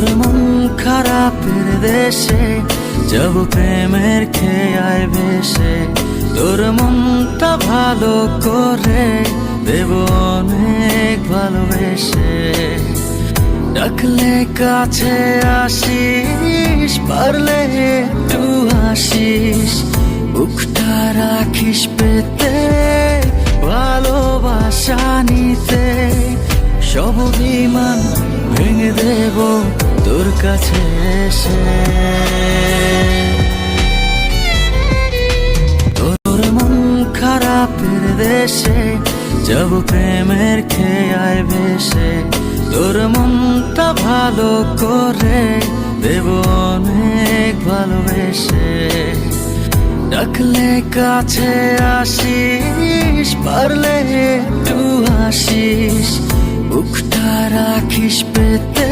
তোর মন খারাপের দেশে যাব প্রেমের খেয়ায় ভেসে, তোর মনটা ভালো করে দেব অনেক ভালোবেসে। ডাকলে কাছে আসিস, পারলে একটু হাসিস, বুকটা রাখিস পেতে ভালোবাসা নিতে। সব অভিমান ভেঙে দেব তোর কাছে এসে। তোর মন খারাপের দেশে যাব প্রেমের খেয়ায় ভেসে, তোর মনটা ভালো করে দেব অনেক ভালোবেসে। ডাকলে কাছে আসিস, পারলে একটু হাসিস, বুকটা রাখিস পেতে